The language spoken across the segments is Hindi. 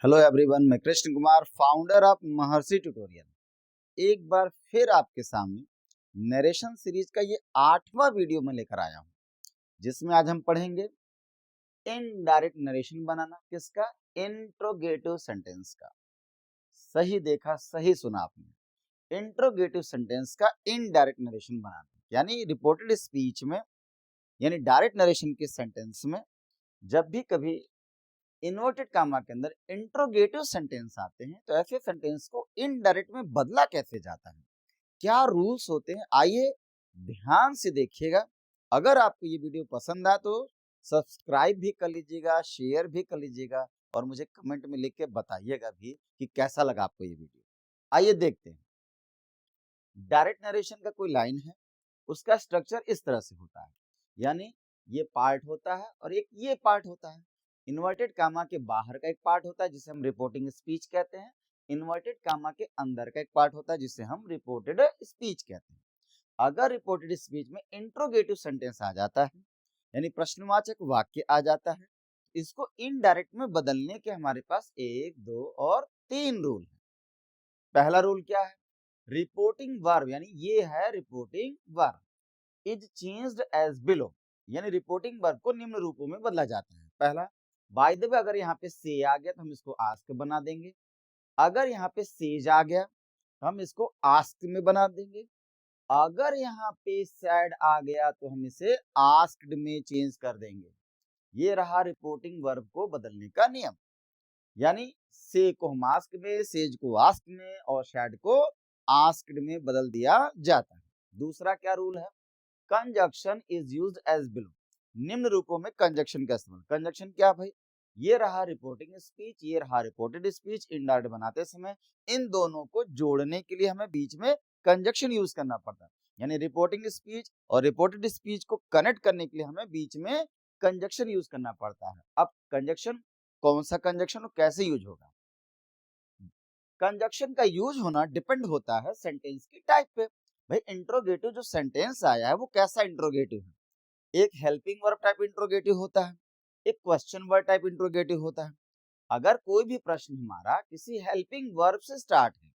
हेलो एवरीवन, मैं Krishna Kumar, founder of Maharshi tutorial. एक बार फिर आपके सामने नरेशन सीरीज का ये 8वां वीडियो में लेकर आया हूँ, जिसमें आज हम पढ़ेंगे इनडायरेक्ट नरेशन बनाना। किसका? इंट्रोगेटिव सेंटेंस का। सही देखा, सही सुना आपने। इंट्रोगेटिव सेंटेंस का इनडायरेक्ट नरेशन बनाना, यानी रिपोर्टेड स्पीच में, यानी डायरेक्ट नरेशन के सेंटेंस में जब भी कभी इन्वर्टेड कामा के अंदर इंट्रोगेटिव सेंटेंस आते हैं, तो ऐसे सेंटेंस को इनडायरेक्ट में बदला कैसे जाता है, क्या रूल्स होते हैं, आइए ध्यान से देखिएगा। अगर आपको ये वीडियो पसंद आए तो सब्सक्राइब भी कर लीजिएगा, शेयर भी कर लीजिएगा और मुझे कमेंट में लिख के बताइएगा भी कि कैसा लगा आपको ये वीडियो। आइए देखते हैं। डायरेक्ट नरेशन का कोई लाइन है, उसका स्ट्रक्चर इस तरह से होता है, यानी ये पार्ट होता है और एक ये पार्ट होता है। इन्वर्टेड कामा के बाहर का एक पार्ट होता है जिसे हम रिपोर्टिंग स्पीच कहते हैं। इन्वर्टेड कामा के अंदर का एक पार्ट होता है जिसे हम रिपोर्टेड स्पीच कहते हैं। अगर रिपोर्टेड स्पीच में इंट्रोगेटिव सेंटेंस आ जाता है, यानी प्रश्नवाचक वाक्य आ जाता है, इसको इनडायरेक्ट में बदलने के हमारे पास 1, 2 और 3 रूल है। पहला रूल क्या है? रिपोर्टिंग वर्ब, यानी ये है reporting verb, is changed as below, यानी रिपोर्टिंग वर्ब को निम्न रूपों में बदला जाता है। पहला, बाय द वे, अगर यहाँ पे से आ गया तो हम इसको आस्क बना देंगे। अगर यहाँ पे सेज आ गया तो हम इसको आस्क में बना देंगे। अगर यहाँ पे सैड आ गया तो हम इसे आस्क्ड में चेंज कर देंगे। ये रहा रिपोर्टिंग वर्ब को बदलने का नियम, यानी से को हम आस्क में, सेज को आस्क में और सैड को आस्क्ड में बदल दिया जाता है। दूसरा क्या रूल है? Conjunction is used as below, निम्न रूपों में कंजक्शन का इस्तेमाल। कंजक्शन क्या भाई? ये रहा रिपोर्टिंग स्पीच, ये रहा रिपोर्टेड स्पीच। इनडायरेक्ट बनाते समय इन दोनों को जोड़ने के लिए हमें बीच में कंजक्शन यूज करना पड़ता है, यानी रिपोर्टिंग स्पीच और रिपोर्टेड स्पीच को कनेक्ट करने के लिए हमें बीच में कंजक्शन यूज करना पड़ता है। अब कंजक्शन, कौन सा कंजक्शन और कैसे यूज होगा? कंजक्शन का यूज होना डिपेंड होता है सेंटेंस की टाइप पे। भाई इंट्रोगेटिव जो सेंटेंस आया है वो कैसा इंट्रोगेटिव है? एक हेल्पिंग वर्ब टाइप इंट्रोगेटिव होता है, एक क्वेश्चन वर्ब टाइप इंट्रोगेटिव होता है। अगर कोई भी प्रश्न हमारा किसी हेल्पिंग वर्ब से स्टार्ट है,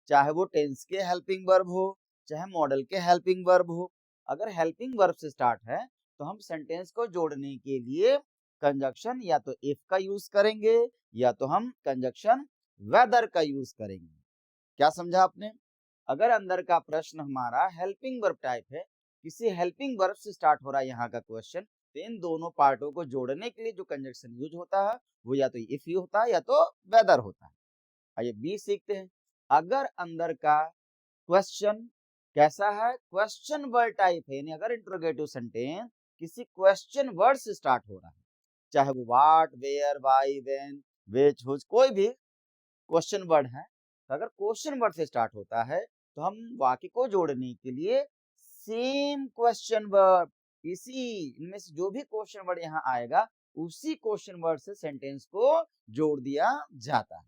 चाहे वो टेंस के हेल्पिंग वर्ब हो, चाहे मॉडल के हेल्पिंग वर्ब हो, अगर हेल्पिंग वर्ब से स्टार्ट है तो हम सेंटेंस को जोड़ने के लिए कंजक्शन या तो इफ का यूज करेंगे या तो हम कंजक्शन वेदर का यूज करेंगे। क्या समझा आपने? अगर अंदर का प्रश्न हमारा हेल्पिंग वर्ब टाइप है, किसी हेल्पिंग वर्ब से स्टार्ट हो रहा है यहाँ का क्वेश्चन, तो इन दोनों पार्टों को जोड़ने के लिए जो कंजक्शन यूज होता है वो या तो इफ ही होता है या तो वेदर होता है। आइए बी सीखते हैं। अगर अंदर का क्वेश्चन कैसा है? क्वेश्चन वर्ड टाइप है, यानी अगर इंट्रोगेटिव सेंटेंस किसी क्वेश्चन वर्ड से स्टार्ट हो रहा है, चाहे वो what, where, why, when, which, whose, कोई भी क्वेश्चन वर्ड है, तो अगर क्वेश्चन वर्ड से स्टार्ट होता है तो हम वाक्य को जोड़ने के लिए सेम क्वेश्चन वर्ड, इसी इनमें से जो भी क्वेश्चन वर्ड यहाँ आएगा उसी क्वेश्चन वर्ड से सेंटेंस को जोड़ दिया जाता है।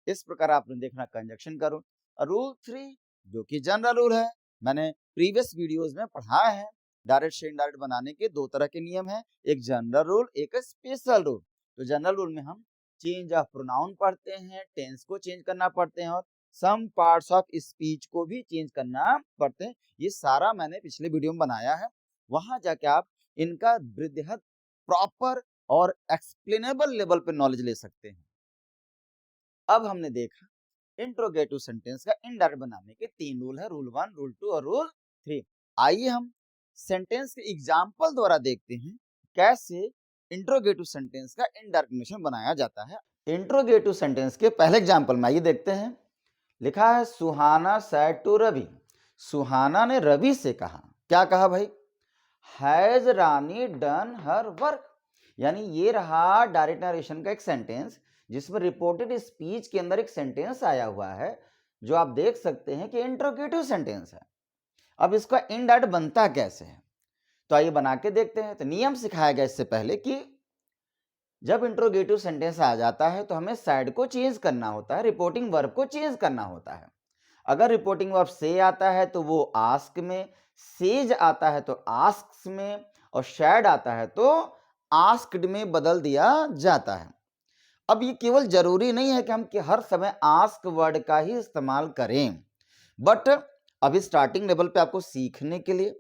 इस प्रकार आपने देखना कंजक्शन का रूल। रूल 3 जो कि जनरल रूल है, मैंने प्रीवियस वीडियोस में पढ़ाया है। डायरेक्ट से इनडायरेक्ट बनाने के दो तरह के नियम है, एक जनरल रूल, एक स्पेशल रूल। तो जनरल रूल में हम चेंज ऑफ प्रोनाउन पढ़ते हैं, टेंस को चेंज करना पड़ते हैं और सम पार्ट्स ऑफ स्पीच को भी चेंज करना पड़ते हैं। ये सारा मैंने पिछले वीडियो में बनाया है, वहां जाके आप इनका वृद्धिहत प्रॉपर और एक्सप्लेनेबल लेवल पे नॉलेज ले सकते हैं। अब हमने देखा इंट्रोगेटिव सेंटेंस का इनडायरेक्ट बनाने के 3 रूल है, रूल 1, रूल 2 और रूल 3। आइए हम सेंटेंस के एग्जाम्पल द्वारा देखते हैं कैसे इंट्रोगेटिव सेंटेंस का इनडायरेक्ट नरेशन बनाया जाता है। इंट्रोगेटिव सेंटेंस के पहले एग्जाम्पल में आइए देखते हैं। लिखा है सुहाना सेड टू रवि, सुहाना ने रवि से कहा। क्या कहा भाई? Has Rani done her work, यानी ये रहा डायरेक्ट नरेशन का एक सेंटेंस जिसमें रिपोर्टेड स्पीच के अंदर एक सेंटेंस आया हुआ है जो आप देख सकते हैं कि इंट्रोगेटिव सेंटेंस है। अब इसका इनडायरेक्ट बनता कैसे है, तो आइए बना के देखते हैं। तो नियम सिखाया गया इससे पहले कि जब इंट्रोगेटिव सेंटेंस आ जाता है तो हमें साइड को चेंज करना होता है, रिपोर्टिंग वर्ब को चेंज करना होता है। अगर रिपोर्टिंग वर्ब से आता है तो वो आस्क में, सेज आता है तो आस्क्स में और शैड आता है तो आस्क्ड में बदल दिया जाता है। अब ये केवल जरूरी नहीं है कि हम कि हर समय आस्क वर्ड का ही इस्तेमाल करें, बट अभी स्टार्टिंग लेवल पे आपको सीखने के लिए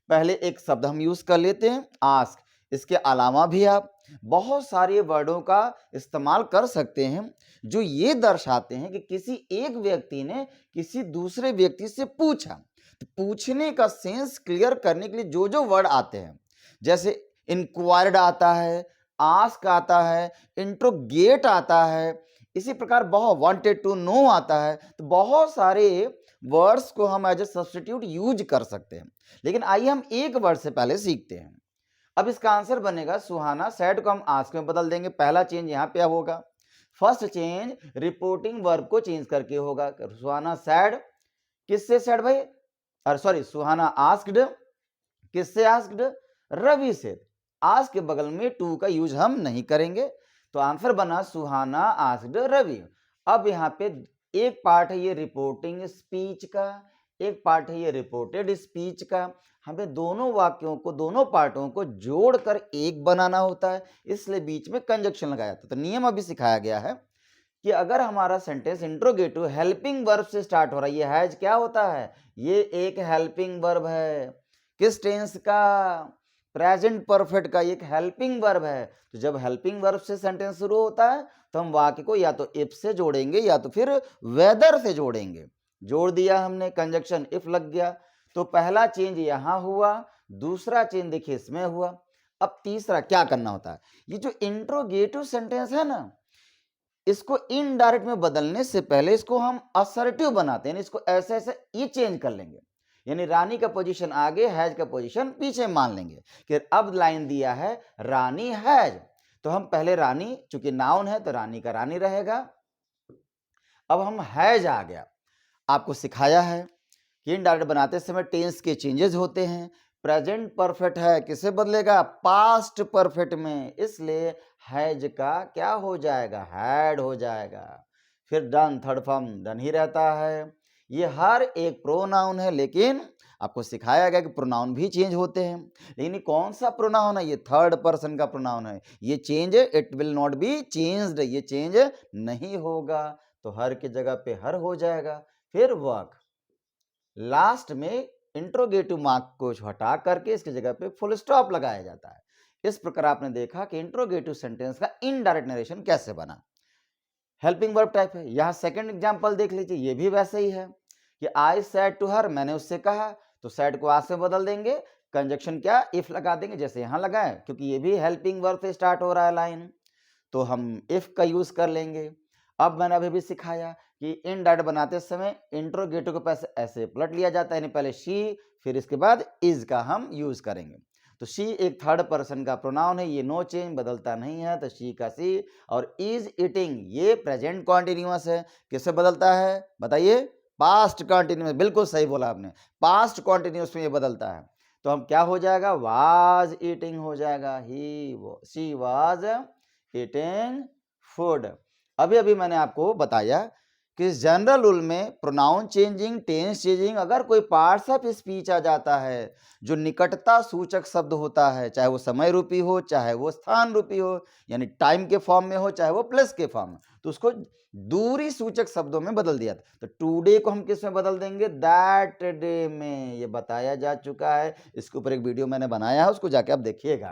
पहले एक शब्द हम यूज कर लेते हैं आस्क। इसके अलावा भी आप बहुत सारे वर्डों का इस्तेमाल कर सकते हैं जो ये दर्शाते हैं कि किसी एक व्यक्ति ने किसी दूसरे व्यक्ति से पूछा। तो पूछने का सेंस क्लियर करने के लिए जो जो वर्ड आते हैं, जैसे इंक्वायर्ड आता है, आस्क आता है, इंट्रोगेट आता है, इसी प्रकार बहुत वांटेड टू नो आता है। तो बहुत सारे वर्ड्स को हम एज ए सब्स्टिट्यूट यूज कर सकते हैं। लेकिन आइए हम एक वर्ड से पहले सीखते हैं। अब इसका आंसर बनेगा सुहाना सैड को हम आस्क में बदल देंगे। पहला चेंज यहाँ पे होगा, फर्स्ट चेंज रिपोर्टिंग वर्ब को चेंज करके होगा। सुहाना सैड, किससे सैड भाई, अरे सॉरी, सुहाना आस्क्ड, किससे आस्क्ड, रवि से। आस्क के बगल में टू का यूज हम नहीं करेंगे, तो आंसर बना सुहाना आस्क्ड रवि। अब यहाँ पे एक पार्ट है ये रिपोर्टिंग स्पीच का, एक पार्ट है ये रिपोर्टेड स्पीच का। हमें दोनों वाक्यों को, दोनों पार्टों को जोड़कर एक बनाना होता है, इसलिए बीच में कंजक्शन लगाया जाता है। तो नियम अभी सिखाया गया है कि अगर हमारा सेंटेंस इंट्रोगेटिव हेल्पिंग वर्ब से स्टार्ट हो रहा है, ये हैज क्या होता है, ये एक हेल्पिंग वर्ब है। किस टेंस का, प्रेजेंट परफेक्ट का, एक हेल्पिंग वर्ब है। तो जब हेल्पिंग वर्ब से सेंटेंस शुरू होता है तो हम वाक्य को या तो इफ से जोड़ेंगे या तो फिर वेदर से जोड़ेंगे। जोड़ दिया हमने, कंजक्शन इफ लग गया। तो पहला चेंज यहां हुआ, दूसरा चेंज देखिए इसमें हुआ। अब तीसरा क्या करना होता है, ये जो इंट्रोगेटिव सेंटेंस है ना, इसको इनडायरेक्ट में बदलने से पहले इसको हम असर्टिव बनाते हैं, इसको ऐसे ऐसे ये चेंज कर लेंगे। यानी रानी का पोजीशन आगे, हैज का पोजीशन पीछे मान लेंगे कि अब लाइन दिया है रानी हैज, तो हम पहले रानी, चूंकि नाउन है तो रानी का रानी रहेगा। अब हम हैज आ गया, आपको सिखाया है कि इनडायरेक्ट बनाते समय टेंस के चेंजेस होते हैं। प्रेजेंट परफेक्ट है, किसे बदलेगा, पास्ट परफेक्ट में, इसलिए हैज का क्या हो जाएगा, हैड हो जाएगा। फिर डन, थर्ड फॉर्म डन ही रहता है। ये हर एक प्रोनाउन है, लेकिन आपको सिखाया गया कि प्रोनाउन भी चेंज होते हैं। लेकिन ये कौन सा प्रोनाउन है, ये थर्ड पर्सन का प्रोनाउन है। ये change, it will not be changed, ये चेंज नहीं होगा। तो हर की जगह पे हर हो जाएगा। फिर वर्क, लास्ट में इंट्रोगेटिव मार्क को हटा करके इसकी जगह पे फुल स्टॉप लगाया जाता है। इस प्रकार आपने देखा कि इंट्रोगेटिव सेंटेंस का इनडायरेक्ट नरेशन कैसे बना। हेल्पिंग वर्ब टाइप है। यहां सेकंड एग्जांपल देख लीजिए, ये भी वैसे ही है कि आई सेड टू हर, मैंने उससे कहा, तो सेड को आज से बदल देंगे, कंजक्शन क्या, इफ लगा देंगे जैसे यहां लगाए, क्योंकि ये भी हेल्पिंग वर्ब से स्टार्ट हो रहा है लाइन, तो हम इफ का यूज कर लेंगे। अब मैंने अभी भी सिखाया कि इनडायरेक्ट बनाते समय इंट्रोगेटिव को पैसे ऐसे पलट लिया जाता है, यानी पहले शी, फिर इसके बाद इज का हम यूज करेंगे। तो शी एक थर्ड पर्सन का प्रोनाउन है, ये नो चेंज, बदलता नहीं है, तो शी का सी। और इज ईटिंग ये प्रेजेंट कॉन्टिन्यूअस है, किससे बदलता है बताइए, पास्ट कॉन्टिन्यूअस, बिल्कुल सही बोला आपने, पास्ट कॉन्टिन्यूअस में ये बदलता है। तो हम क्या हो जाएगा, वाज ईटिंग हो जाएगा, ही शी वाज ईटिंग फूड। अभी अभी मैंने आपको बताया कि जनरल रूल में प्रोनाउन चेंजिंग, टेंस चेंजिंग, अगर कोई पार्ट्स ऑफ स्पीच आ जाता है जो निकटता सूचक शब्द होता है, चाहे वो समय रूपी हो, चाहे वो स्थान रूपी हो, यानी टाइम के फॉर्म में हो, चाहे वो प्लेस के फॉर्म में, तो उसको दूरी सूचक शब्दों में बदल दिया। तो टुडे को हम किस में बदल देंगे, दैट डे में। ये बताया जा चुका है, इसके ऊपर एक वीडियो मैंने बनाया है, उसको जाके आप देखिएगा।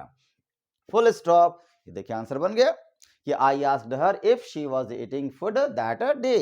फुल स्टॉप, ये देखिए आंसर बन गया कि I asked her if she was eating food that day.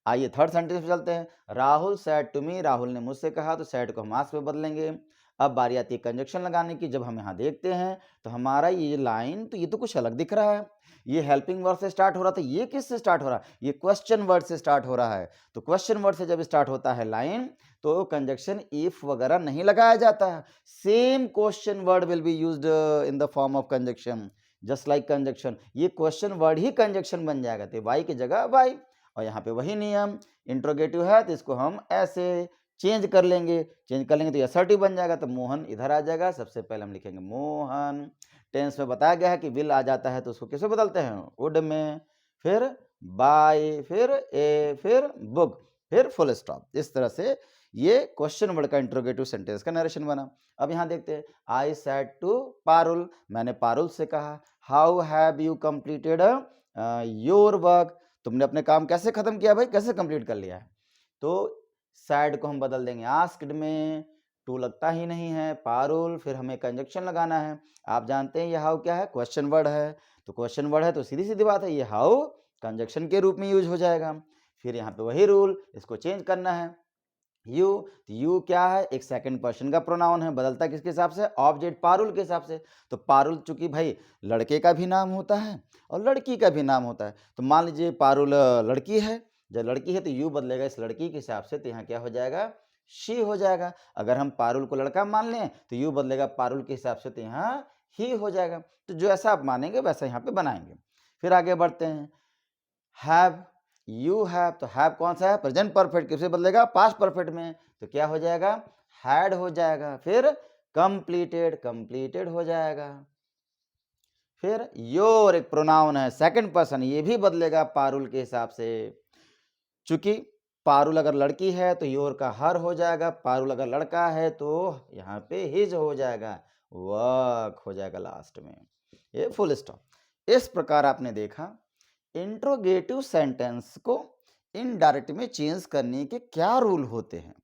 आइए थर्ड सेंटेंस पे चलते हैं। Rahul said to me, Rahul ने मुझसे कहा, तो सैड को हम आस्क पे बदलेंगे। अब बारी आती है कंजक्शन लगाने की। जब हम यहाँ देखते हैं तो हमारा ये लाइन, तो ये तो कुछ अलग दिख रहा है, ये हेल्पिंग वर्ड से स्टार्ट हो रहा था, ये किससे स्टार्ट हो रहा है, ये क्वेश्चन वर्ड से स्टार्ट हो रहा है। तो क्वेश्चन वर्ड से जब स्टार्ट होता है लाइन, तो कंजक्शन इफ वगैरह नहीं लगाया जाता है। Same question word will be used in the form of conjunction, just like conjunction. ये क्वेश्चन वर्ड ही कंजक्शन बन जाएगा, तो वाई की जगह वाई। और यहाँ पे वही नियम, इंट्रोगेटिव है तो इसको हम ऐसे चेंज कर लेंगे, चेंज कर लेंगे तो असर्टिव बन जाएगा। तो मोहन इधर आ जाएगा, सबसे पहले हम लिखेंगे मोहन। टेंस में बताया गया है कि विल आ जाता है तो उसको कैसे बदलते हैं, वुड में, फिर बाय, फिर ए, फिर बुक, फिर फुल स्टॉप। इस तरह से ये क्वेश्चन वर्ड का इंट्रोगेटिव सेंटेंस का नरेशन बना। अब यहाँ देखते हैं, आई सेड टू पारुल, मैंने पारुल से कहा, how have you completed your work, तुमने अपने काम कैसे खत्म किया भाई, कैसे कंप्लीट कर लिया है। तो सैड को हम बदल देंगे आस्क्ड में, टू लगता ही नहीं है, पारुल, फिर हमें कंजक्शन लगाना है। आप जानते हैं ये हाउ क्या है, क्वेश्चन वर्ड है, तो क्वेश्चन वर्ड है तो सीधी सीधी बात है ये हाउ कंजक्शन के रूप में यूज हो जाएगा। फिर यहाँ पे वही रूल, इसको चेंज करना है। यू, यू क्या है, एक सेकंड पर्सन का प्रोनाउन है, बदलता किसके हिसाब से, ऑब्जेक्ट पारुल के हिसाब से। तो पारुल चूंकि भाई लड़के का भी नाम होता है और लड़की का भी नाम होता है, तो मान लीजिए पारुल लड़की है, जब लड़की है तो यू बदलेगा इस लड़की के हिसाब से, तो यहाँ क्या हो जाएगा, शी हो जाएगा। अगर हम पारुल को लड़का मान लें तो यू बदलेगा पारुल के हिसाब से, तो यहाँ ही हो जाएगा। तो जो ऐसा आप मानेंगे वैसा यहाँ पे बनाएंगे। फिर आगे बढ़ते हैं, हैव, यू हैव, तो हैव कौन सा है, प्रेजेंट परफेक्ट, किससे बदलेगा, पास्ट परफेक्ट में, तो क्या हो जाएगा, हैड हो जाएगा। फिर कंप्लीटेड, कंप्लीटेड हो जाएगा। फिर योर एक प्रोनाउन है, सेकंड पर्सन, ये भी बदलेगा पारुल के हिसाब से। चूंकि पारुल अगर लड़की है तो योर का हर हो जाएगा, पारुल अगर लड़का है तो यहाँ पे हिज हो जाएगा, वर्क हो जाएगा लास्ट में, ये फुल स्टॉप। इस प्रकार आपने देखा इंट्रोगेटिव सेंटेंस को इनडायरेक्ट में चेंज करने के क्या रूल होते हैं।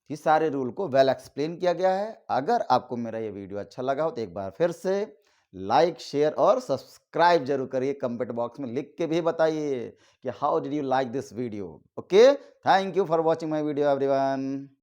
ये सारे रूल को वेल एक्सप्लेन किया गया है। अगर आपको मेरा ये वीडियो अच्छा लगा हो तो एक बार फिर से लाइक, शेयर और सब्सक्राइब जरूर करिए। कमेंट बॉक्स में लिख के भी बताइए कि how did you like this video. Okay, thank you for watching my video everyone.